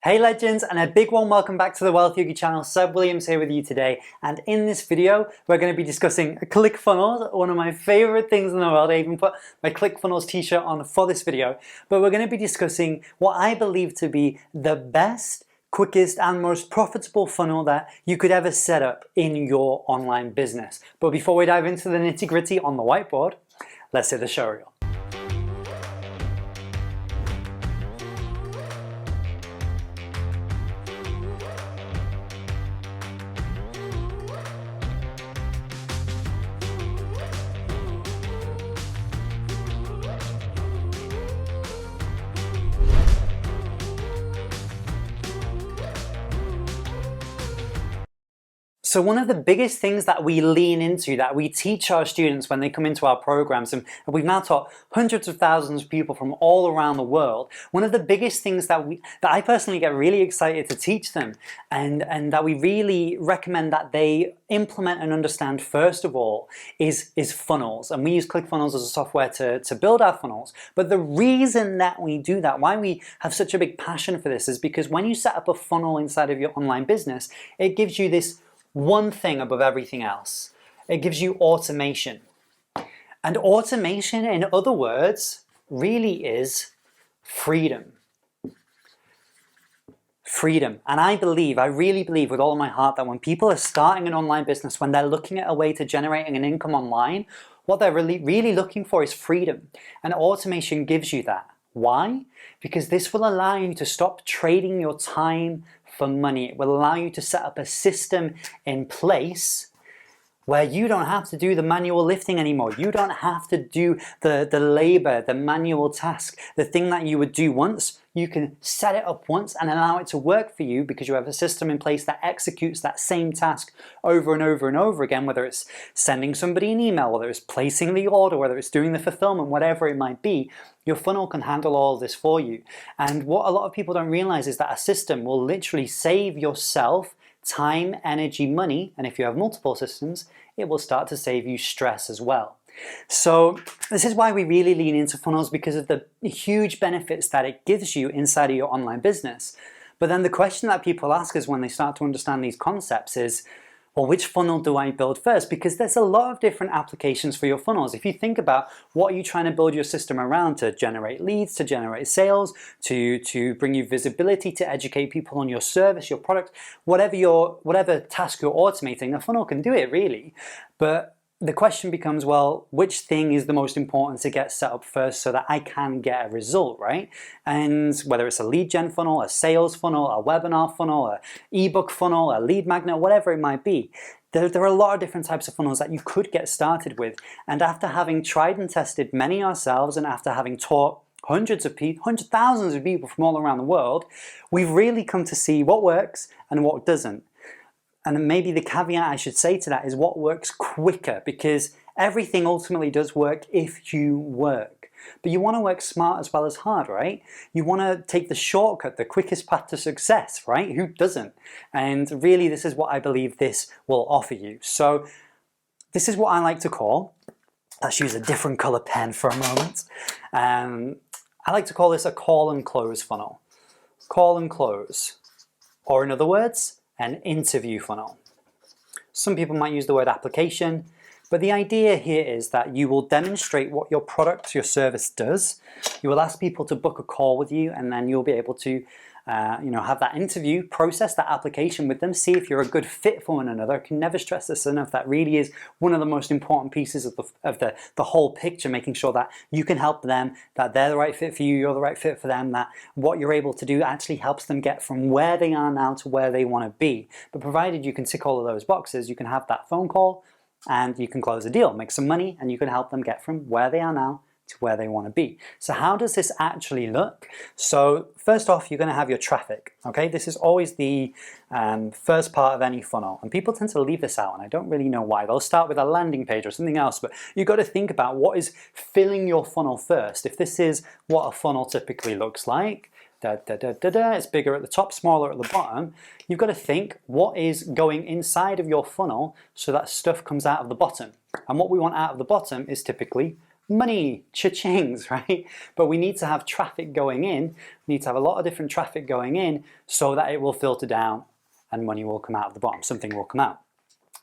Hey legends, and a big warm welcome back to the Wealth Yogi channel. Seb Williams here with you today, and in this video we're going to be discussing ClickFunnels, one of my favorite things in the world. I even put my ClickFunnels t-shirt on for this video, but we're going to be discussing what I believe to be the best, quickest and most profitable funnel that you could ever set up in your online business. But before we dive into the nitty-gritty on the whiteboard, let's hit the show reel. So one of the biggest things that we lean into, that we teach our students when they come into our programs, and we've now taught hundreds of thousands of people from all around the world, one of the biggest things that I personally get really excited to teach them, and that we really recommend that they implement and understand first of all is funnels. And we use ClickFunnels as a software to build our funnels. But the reason that we do that, why we have such a big passion for this, is because when you set up a funnel inside of your online business, it gives you this one thing above everything else. It gives you automation. And automation, in other words, really is freedom. Freedom. And I really believe with all of my heart that when people are starting an online business, when they're looking at a way to generating an income online, what they're really looking for is freedom. And automation gives you that. Why? Because this will allow you to stop trading your time for money. It will allow you to set up a system in place where you don't have to do the manual lifting anymore. You don't have to do the labor, the manual task, the thing that you would do once. You can set it up once and allow it to work for you because you have a system in place that executes that same task over and over and over again, whether it's sending somebody an email, whether it's placing the order, whether it's doing the fulfillment, whatever it might be. Your funnel can handle all of this for you. And what a lot of people don't realize is that a system will literally save yourself time, energy, money, and if you have multiple systems, it will start to save you stress as well. So this is why we really lean into funnels, because of the huge benefits that it gives you inside of your online business. But then the question that people ask us when they start to understand these concepts is, well, which funnel do I build first? Because there's a lot of different applications for your funnels. If you think about what you're trying to build your system around, to generate leads, to generate sales, to bring you visibility, to educate people on your service, your product, whatever task you're automating, a funnel can do it really. But the question becomes, well, which thing is the most important to get set up first so that I can get a result, right? And whether it's a lead gen funnel, a sales funnel, a webinar funnel, a ebook funnel, a lead magnet, whatever it might be, there are a lot of different types of funnels that you could get started with. And after having tried and tested many ourselves, and after having taught thousands of people from all around the world, we've really come to see what works and what doesn't. And maybe the caveat I should say to that is what works quicker, because everything ultimately does work if you work. But you want to work smart as well as hard, right? You want to take the shortcut, the quickest path to success, right? Who doesn't? And really, this is what I believe this will offer you. So this is what I like to call, let's use a different color pen for a moment. I like to call this a call and close funnel. Call and close. Or in other words, an interview funnel. Some people might use the word application, but the idea here is that you will demonstrate what your product, your service does. You will ask people to book a call with you, and then you'll be able to have that interview, process that application with them, see if you're a good fit for one another. I can never stress this enough. That really is one of the most important pieces of the whole picture, making sure that you can help them, that they're the right fit for you, you're the right fit for them, that what you're able to do actually helps them get from where they are now to where they want to be. But provided you can tick all of those boxes, you can have that phone call and you can close a deal, make some money, and you can help them get from where they are now to where they want to be. So how does this actually look? So first off, you're going to have your traffic. Okay, this is always the first part of any funnel, and people tend to leave this out, and I don't really know why. They'll start with a landing page or something else, but you've got to think about what is filling your funnel first. If this is what a funnel typically looks like, it's bigger at the top, smaller at the bottom. You've got to think what is going inside of your funnel so that stuff comes out of the bottom. And what we want out of the bottom is typically money, cha-chings, right? But we need to have traffic going in. We need to have a lot of different traffic going in so that it will filter down and money will come out of the bottom, something will come out.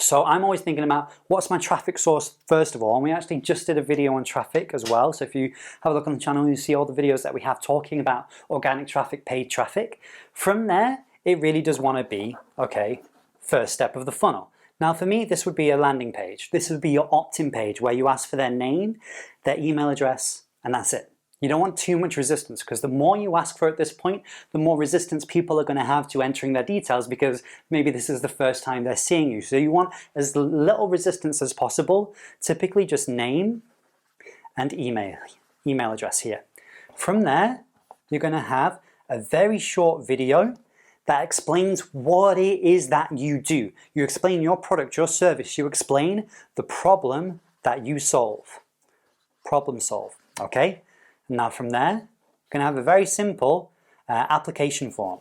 So I'm always thinking about what's my traffic source first of all, and we actually just did a video on traffic as well. So if you have a look on the channel, you see all the videos that we have talking about organic traffic, paid traffic. From there, it really does want to be, okay, first step of the funnel. Now for me, this would be a landing page. This would be your opt-in page where you ask for their name, their email address, and that's it. You don't want too much resistance, because the more you ask for at this point, the more resistance people are going to have to entering their details, because maybe this is the first time they're seeing you. So you want as little resistance as possible, typically just name and email address here. From there, you're going to have a very short video that explains what it is that you do. You explain your product, your service. You explain the problem that you solve. Problem solve, okay? Now from there, you're going to have a very simple application form.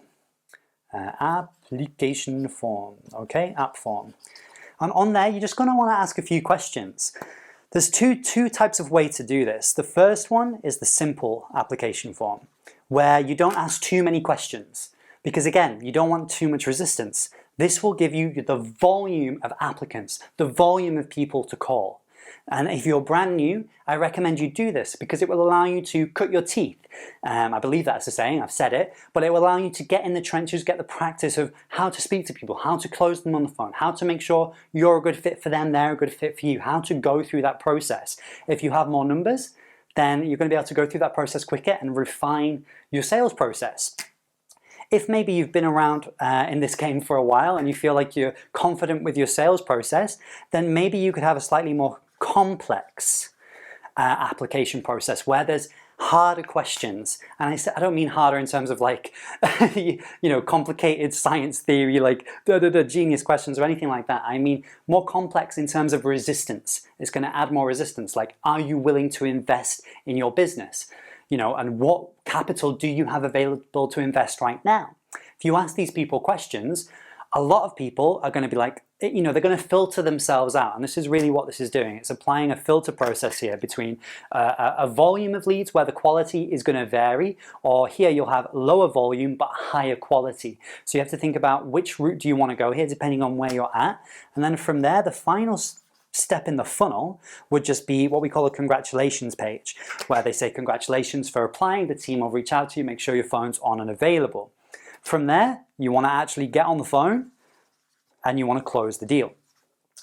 Application form, okay? App form. And on there, you're just going to want to ask a few questions. There's two types of way to do this. The first one is the simple application form, where you don't ask too many questions. Because again, you don't want too much resistance. This will give you the volume of applicants, the volume of people to call. And if you're brand new, I recommend you do this because it will allow you to cut your teeth. I believe that's the saying, I've said it, but it will allow you to get in the trenches, get the practice of how to speak to people, how to close them on the phone, how to make sure you're a good fit for them, they're a good fit for you, how to go through that process. If you have more numbers, then you're going to be able to go through that process quicker and refine your sales process. If maybe you've been around in this game for a while and you feel like you're confident with your sales process, then maybe you could have a slightly more complex application process where there's harder questions. And I don't mean harder in terms of like, complicated science theory, like genius questions or anything like that. I mean more complex in terms of resistance. It's going to add more resistance. Like, are you willing to invest in your business? And what capital do you have available to invest right now? If you ask these people questions, a lot of people are going to be like, they're going to filter themselves out. And this is really what this is doing. It's applying a filter process here between a volume of leads where the quality is going to vary, or here you'll have lower volume but higher quality. So you have to think about which route do you want to go here depending on where you're at. And then from there, the final step in the funnel would just be what we call a congratulations page, where they say congratulations for applying, the team will reach out to you, make sure your phone's on and available. From there, you want to actually get on the phone and you want to close the deal.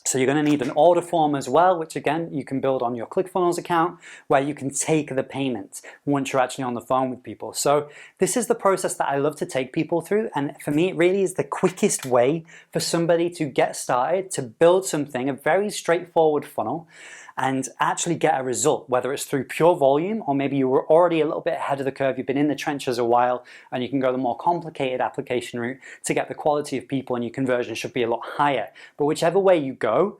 So you're going to need an order form as well, which again, you can build on your ClickFunnels account where you can take the payment once you're actually on the phone with people. So this is the process that I love to take people through. And for me, it really is the quickest way for somebody to get started, to build something, a very straightforward funnel, and actually get a result, whether it's through pure volume or maybe you were already a little bit ahead of the curve, you've been in the trenches a while and you can go the more complicated application route to get the quality of people and your conversion should be a lot higher. But whichever way you go,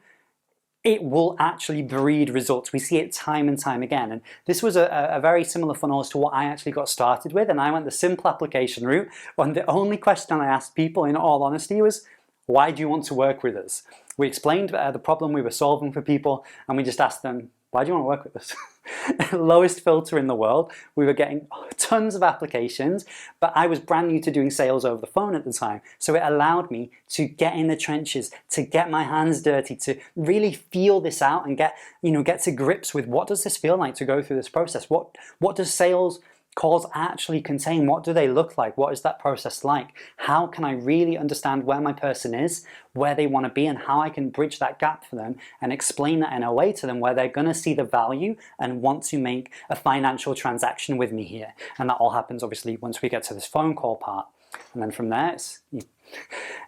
it will actually breed results. We see it time and time again. And this was a very similar funnel as to what I actually got started with. And I went the simple application route. And the only question I asked people, in all honesty, was, why do you want to work with us? We explained the problem we were solving for people, and we just asked them, why do you want to work with us? Lowest filter in the world. We were getting tons of applications, but I was brand new to doing sales over the phone at the time. So it allowed me to get in the trenches, to get my hands dirty, to really feel this out and get to grips with what does this feel like to go through this process? What does sales calls actually contain? What do they look like? What is that process like? How can I really understand where my person is, where they want to be, and how I can bridge that gap for them and explain that in a way to them where they're going to see the value and want to make a financial transaction with me here. And that all happens obviously once we get to this phone call part. And then from there,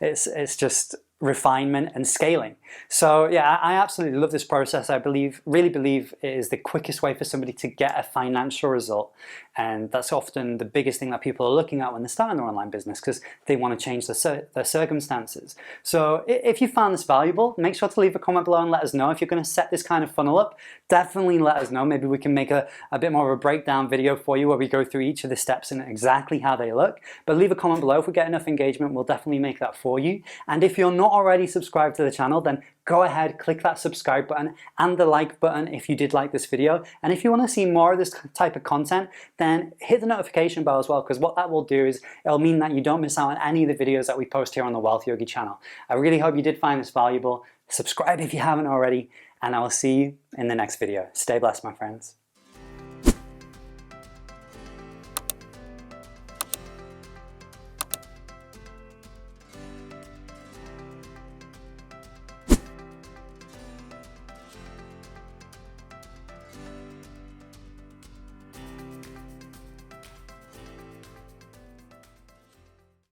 it's just refinement and scaling. So yeah, I absolutely love this process. I really believe it is the quickest way for somebody to get a financial result. And that's often the biggest thing that people are looking at when they're starting their online business, because they want to change their circumstances. So if you found this valuable, make sure to leave a comment below and let us know. If you're going to set this kind of funnel up, definitely let us know. Maybe we can make a bit more of a breakdown video for you where we go through each of the steps and exactly how they look. But leave a comment below. If we get enough engagement, we'll definitely make that for you. And if you're not already subscribed to the channel, then go ahead, click that subscribe button and the like button if you did like this video. And if you want to see more of this type of content, then hit the notification bell as well, because what that will do is it'll mean that you don't miss out on any of the videos that we post here on the Wealth Yogi channel. I really hope you did find this valuable. Subscribe if you haven't already, and I will see you in the next video. Stay blessed, my friends.